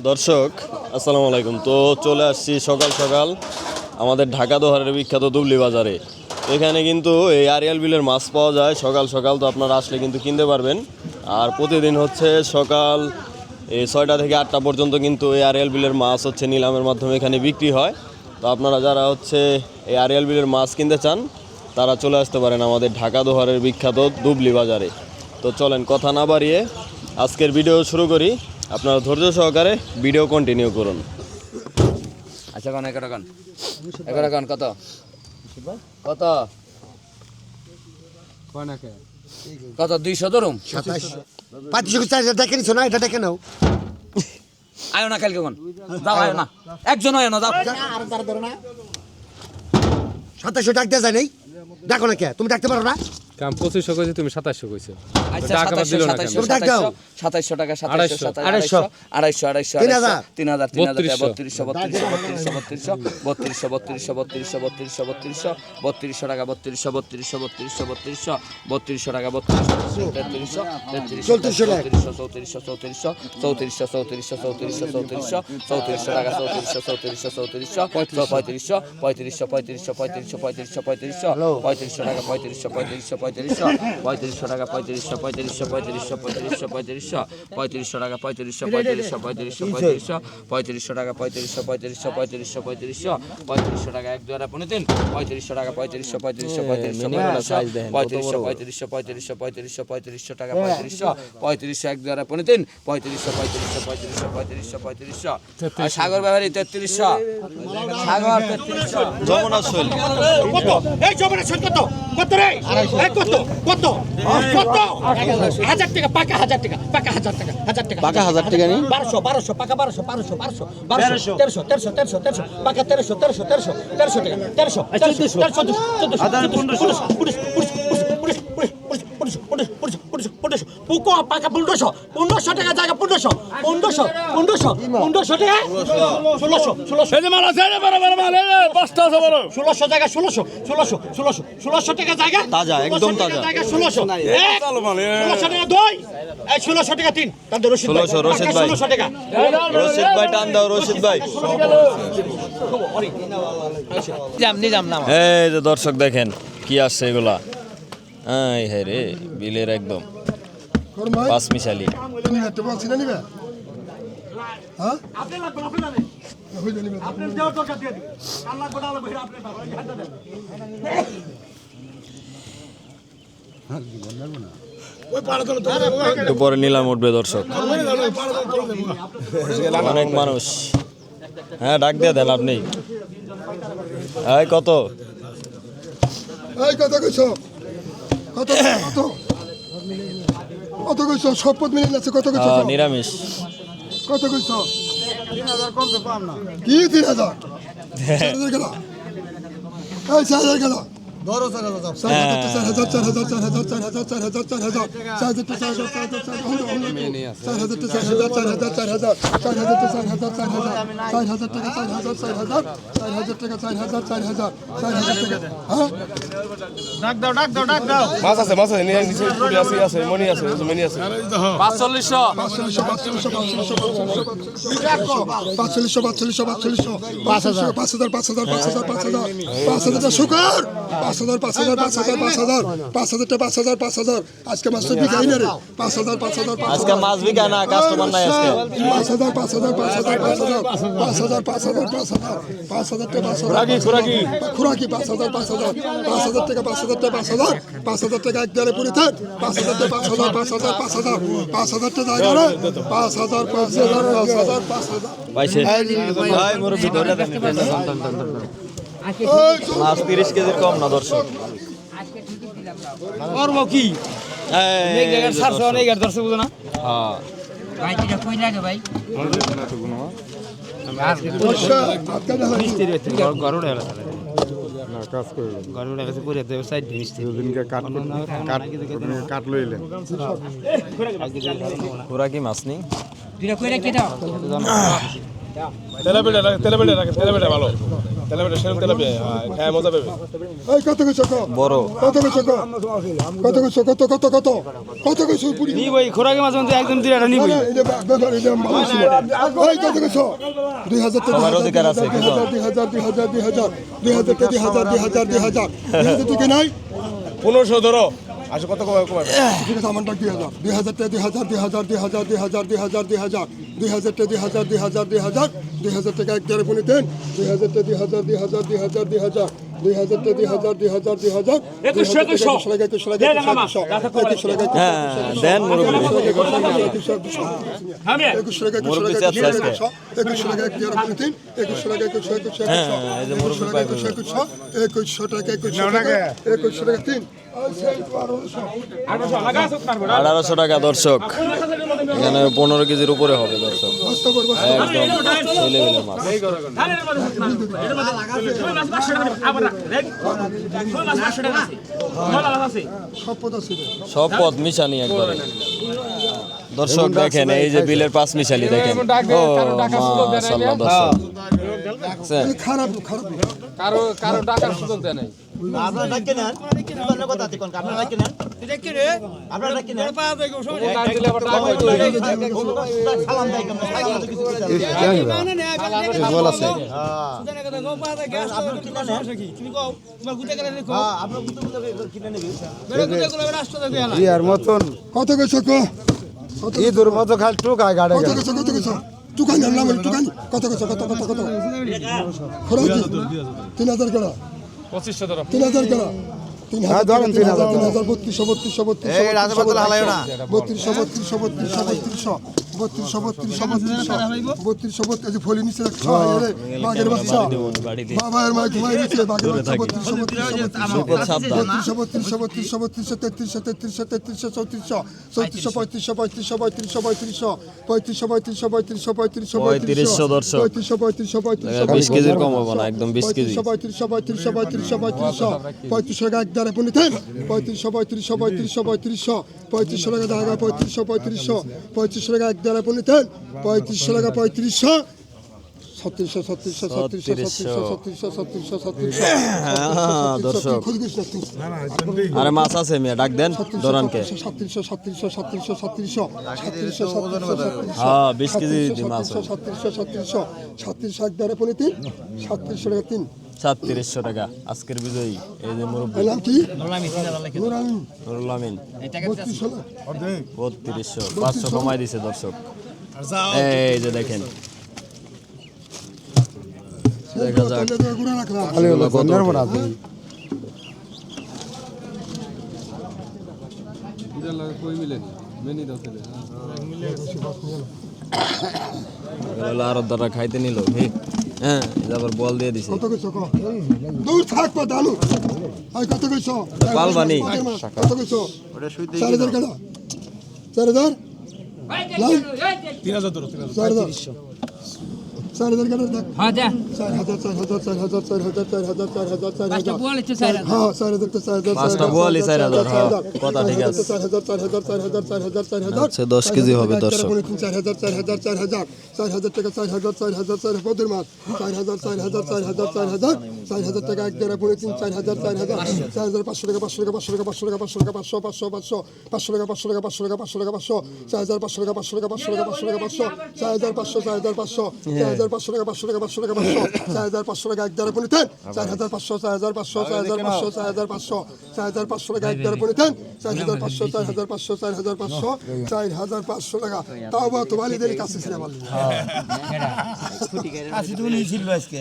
দর্শক আসসালামু আলাইকুম। তো চলে আসছি সকাল সকাল আমাদের ঢাকা দোহারের বিখ্যাত দুবলি বাজারে। এখানে কিন্তু এই আরিয়াল বিলের মাছ পাওয়া যায় সকাল সকাল, তো আপনারা আসলে কিন্তু কিনতে পারবেন। আর প্রতিদিন হচ্ছে সকাল এই 6টা থেকে 8টা পর্যন্ত কিন্তু এই আরিয়াল বিলের মাছ হচ্ছে নিলামের মাধ্যমে এখানে বিক্রি হয়। তো আপনারা যারা হচ্ছে এই আরিয়াল বিলের মাছ কিনতে চান তারা চলে আসতে পারেন আমাদের ঢাকা দোহারের বিখ্যাত দুবলি বাজারে। তো চলেন কথা না বাড়িয়ে আজকের ভিডিও শুরু করি। আপনারা ধৈর্য সহকারে ভিডিও কন্টিনিউ করুন। আচ্ছা কোন এগারো কত কত কত 200 ধরুম 25 দেখে নিছো না, এটা দেখে নাও। আয়ো না কালকে কোন যাও, আয়ো না একজন আয়ো না যাও। আর তার ধরো না 2700 টাকা দেয়া যায় নাই, দেখো না কে তুমি দেখতে পারো না। কাম 2500 কইছি, তুমি 2700 কইছো। আচ্ছা টাকা বাদ দিল না কেন? 2700 টাকা 2700 250 3000 3000 3200 টাকা 3200 টাকা সাগর ব্যাপারী 3300 সাগর 3300 যমুনা শৈল কত এই জমানা শোন কত কত রে এই কত কত কত 1000 টাকা পাকা 1000 টাকা পাকা 1000 টাকা 1000 টাকা পাকা 1000 টাকা নি 1200 পাকা 1200 1300 পাকা 1300 টাকা 1300 পুকো পাকা 1500 টাকা জায়গা 1500 টাকা 1600 এই যে মাল আছে রে বড় মাল এই বস্তা আছে বড় 1600 জায়গা 1600 টাকা জায়গা তাজা, একদম তাজা। 1600 টাকা দুই এই 1600 টাকা তিন তাদের রশিদ 1600 রশিদ ভাই। 1600 টাকা রশিদ ভাই টান দাও, রশিদ ভাই। নিজাম না এই যে দর্শক দেখেন কি আসছে এগুলা। হ্যাঁ রে বিলের একদম পাঁচ মিশালি। আপনি লাগবে আপনি দেওয়ার দরকার দিয়ে দিন কাল লাগবে না লাগবে আপনি ঘাটা দেন একটু পরে নিলাম উঠবে দর্শক, অনেক মানুষ। হ্যাঁ ডাক দিয়ে দেন আপনি। এই কত এই কথা কইছো, কত কত কত কইছো? শপথ মিলে আছে, কত কইছো? নিরামিষ কত কইছো? 3000 কম তো পাম না। কি 3000? 4000 গেল। এই 4000 গেল। ধরো মাছ আছে নিচে পুরি আছে মনি আছে মনি আছে 5,000 শুকর 5,000 আজকে মাছ তো বিকাই না রে। 5,000 আজকে মাছ বিকা না, কাস্টমার নাই আজকে। 5,000 খুরাকি 5,000 টাকা 5,000 টাকা এক দেড়ে পুরি থাক। 5,000 টাকা 5,000 টাকা জায়গা রে। 5,000 পাইছে ভাই মুরব্বি ধরে দেন। মাছ 30 কেজির কম না দর্শক। করব কি এই যে সারছো দর্শক। নেই দর্শক বুঝো না হ্যাঁ ভাই কিটা কই লাগে ভাই পুরা কি মাছ নেই। কিটা কই রাখি দাও তেলে বেড়ে ভালো। তেলাপিয়া সেরকম তেলাপিয়া খায় মজা পাবে। এই কত কইছো কো বড় কত কইছো কো কত কইছো কত কত কত কত কইছো পুরি নি ভাই খোরাকে মাছ মধ্যে একদম দুইটা নি ভাই এই যে ব্যাপার এই যে মানুষ এই কত কইছো 2000 টাকা সবার অধিকার আছে, 2000 টাকা নাই 1500 ধরো আসো কত কমাবে কমাবে। ঠিক আছে আমার ডাক 2000 টাকা 2000 টাকা এক দেড় পুনি দেন 2000 টাকা 2000 হ্যাঁ দেন মুরব্বী এই যে মুরব্বী পাইবে 2100 টাকা 3 1800 টাকা দর্শক এখানে 15 কেজির উপরে হবে দর্শক একদম ছেলেবেলে মাছ সব পদ মিশানি একবারে দর্শক দেখেন এই যে বিলের পাঁচ মিশালি দেখেন ও মাশাআল্লাহ দর্শক দেখছেন? খারাপ খারাপ কারো টাকার সুযোগ দেয় নাই আপনারা ডাকে নেন আপনারা কথা দেখুন আপনারা ডাকে নেন দেখি রে আপনারা ডাকে নেন সালাম দেয় কেমন সালাম তো কিছু বল আছে ইয়ার মতন কত কইছো কো ইঁদুর মতো খালি টুকায় গাড়ে কত কইছো টুকান নাম টুকান কত কইছো কত খরচ 3000 টাকা 2500 ধরো 3000 টাকা 3000 ধরেন 3000 এই রাতে পাতলা হালাইও না 32 এই ফলি নিচে রাখছো আরে বাগের বাচ্চা বাবার মা ঘুমাই গেছে বাগের বাচ্চা 3500 দর্শক 20 কেজির কম হবে না একদম 20 কেজি 3500 টাকা এক দাঁড়ে পুনি দেন 3500 টাকা দাঁড়া 3500 টাকা এক দাঁড়ে পুনি দেন 3500 টাকা 3500 দর্শক আরে মাছ আছে মিয়া ডাক দেন দরানকে 37 হ্যাঁ 20 কেজি মাছ 37 দাঁড়ে পুনি 3700 টাকা 3 3700 টাকা আজকের বিজয়ী এই যে মুরব্বী এলাম কি নুরুল আমিন 3200 500 কমাই দিছে দর্শক এই যে দেখেন দেখা যাক খালি হলো গন্ধার মনে আছে আর দ্বারা খাইতে নিল হ্যাঁ আবার বল দিয়ে দিছে কত কইছো দূর থাকবা দালু আই কত কইছো পালবানি কত কইছো ওটা 4000 টাকা 4000 3000 ধরো 4000 4000 টাকা দেখ হ্যাঁ যা 4000 পাঁচটা বল হচ্ছে 4000 হ্যাঁ 4000 তো 4000 পাঁচটা বলই 4000 হ্যাঁ কথা ঠিক আছে 4000 আচ্ছা 10 কেজি হবে দর্শক 4000 টাকা 4000 পদের মাছ 4000 টাকা এক দেড় পড়ে 4000 4500 টাকা 500 টাকা 500 টাকা 500 টাকা 500 টাকা 500 500 টাকা 500 টাকা 500 টাকা 500 টাকা 500 4500 টাকা 500 টাকা 500 টাকা 500 টাকা 500 4500 টাকা 500 টাকা 500 টাকা 4500 টাকা এক দেড় পড়ে 4500 টাকা এক দেড় পড়ে 4500 টাকা তাও বা তো বালিদের কাছে ছিল বল আসি তুমি ছিল আজকে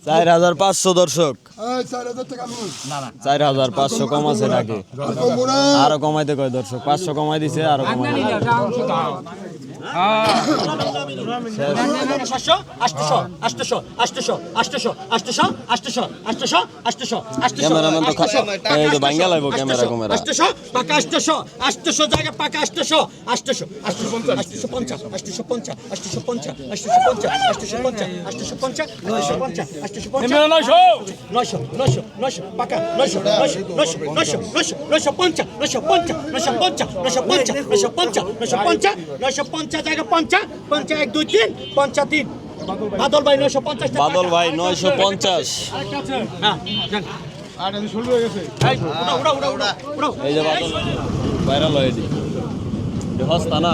4500 দর্শক এই 4000 টাকা আমি 4500 কম আছে নাকি আরো কমাইতে কয় দর্শক 500 কমাই দিছে আরো কমাই ক্যামেরাম্যান তো এই যে বাঙ্গা লাইবো ক্যামেরা ক্যামেরা 800 জায়গা পাকা 950 জায়গা 50 1 2 3 53 বাদল ভাই 950 টাকা বাদল ভাই 950। হ্যাঁ যান। এই, উড়াও। এই যে বাদল ভাইরাল হয়ে দি হস্তা না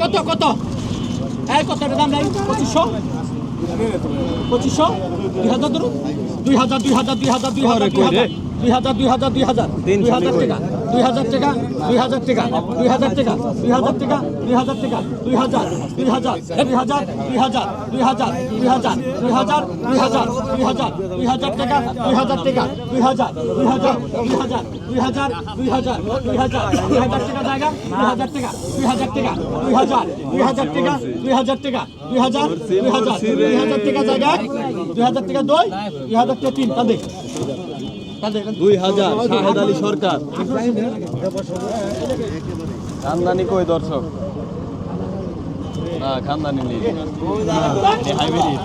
কত এটার দাম নাই 2500 2000 ধরুন 2000 $2000 শাহেদ আলী সরকার। খানদানি কই দর্শক? না খানদানি নেই, হাইব্রিড।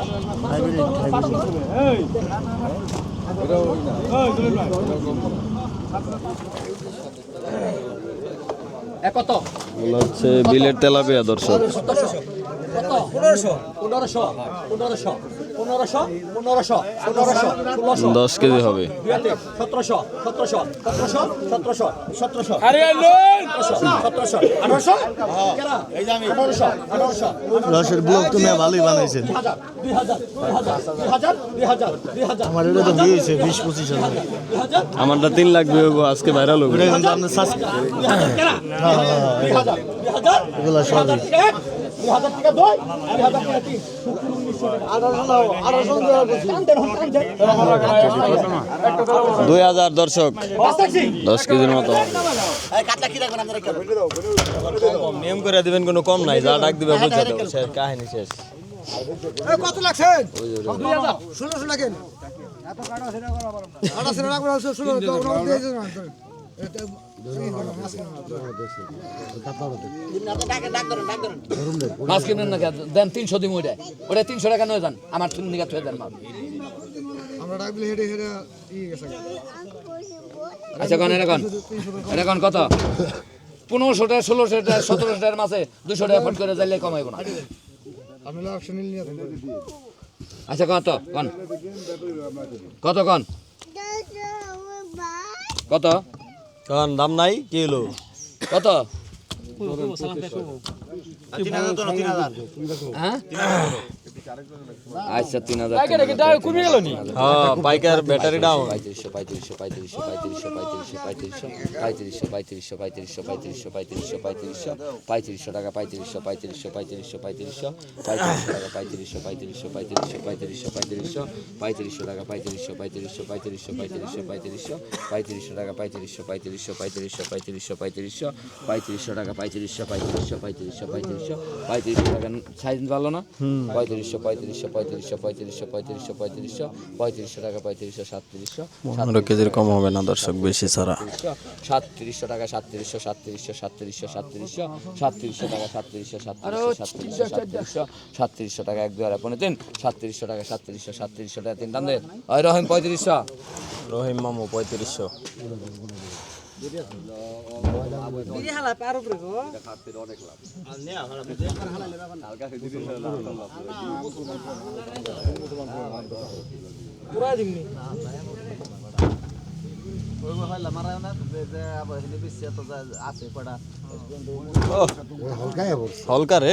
কত মনে হচ্ছে বিলের তেলাপিয়া দর্শক। 10 কেজি হবে। 1700 রসের ব্লগ তুমি ভালোই বানাইছেন। আমার এটা তো হয়েছে 20-25 হাজার। আমারটা 3 লাখ ভিউ হবো, আজকে ভাইরাল হবে। কিন্তু আপনার এগুলো সবই 2000 দর্শক, 10 কেজির মতো। নিয়ম করে দিবেন, কোনো কম নাই, যা ডাক দিবে বুঝতে দেবো, শেষ কাহিনী শেষ। কত লাগছে 1600 লাগেন মাছ কিনেন না কেন? দেন 300 দিন ওটা 300 টাকা নয় যান, আমার নিকা থুয়ে দেন মাছ। আচ্ছা কোন এটা কোন কত? 1500 টাকা 1600 টাকা 1700 টাকার মাছে 200 টাকা ফট করে যাইলে কমাইব না। আচ্ছা কত কত কারণ দাম নাই, কি হলো? কত? হ্যাঁ? আচ্ছা 3000 পাইকার ব্যাটারি ডাউন। 3500 টাকা সাইজ ভালো না? 3500 টাকা 3500 15 কেজির কম হবে না দর্শক, বেশি ছাড়া। 3700 টাকা 3700 টাকা 3700 টাকা 1 2 3 3700 টাকা 3700 টাকা 3 টান দে। ওই রহিম 3500, রহিম মামু 3500। হলকা রে।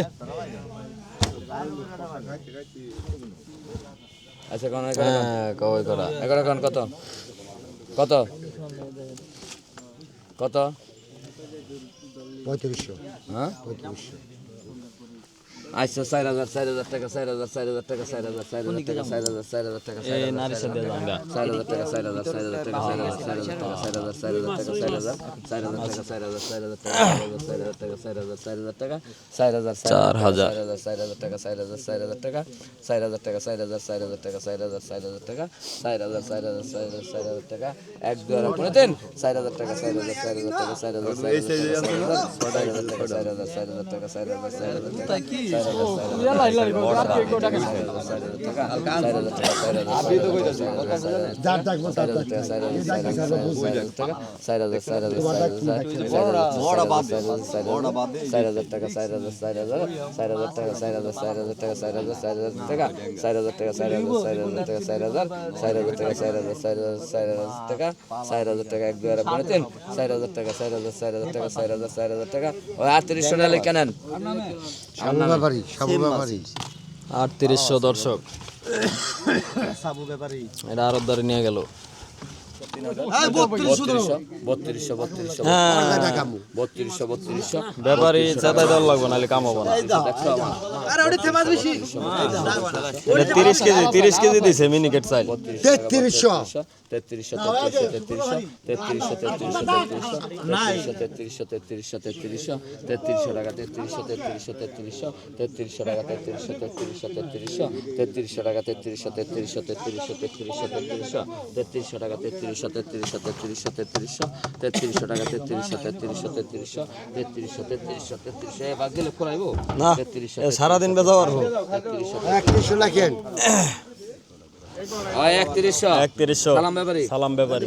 আচ্ছা কোন হ্যাঁ কই করা। এগারো কোন কত কত কত? 3500 হ্যাঁ 3500 আচ্ছা 4000 টাকা 4000 টাকা 4000 টাকা এই নারী সাথে জাঙ্গা 4000 টাকা 4000 টাকা 4000 টাকা 1 2 3 4000 টাকা 4000 টাকা কেনেন 3800 দর্শক এটা আরো ধরে নিয়ে গেল। ব্যাপারী চেতাই দেওয়ার লাগবে নাহলে কামাবো না। এটা 30 কেজি দিছে মিনিকেট চাইল 3300 না সারাদিন বেচা পারবো। 3100 লেখেন 3100 3100 সালাম ব্যাপারী সালাম ব্যাপারী।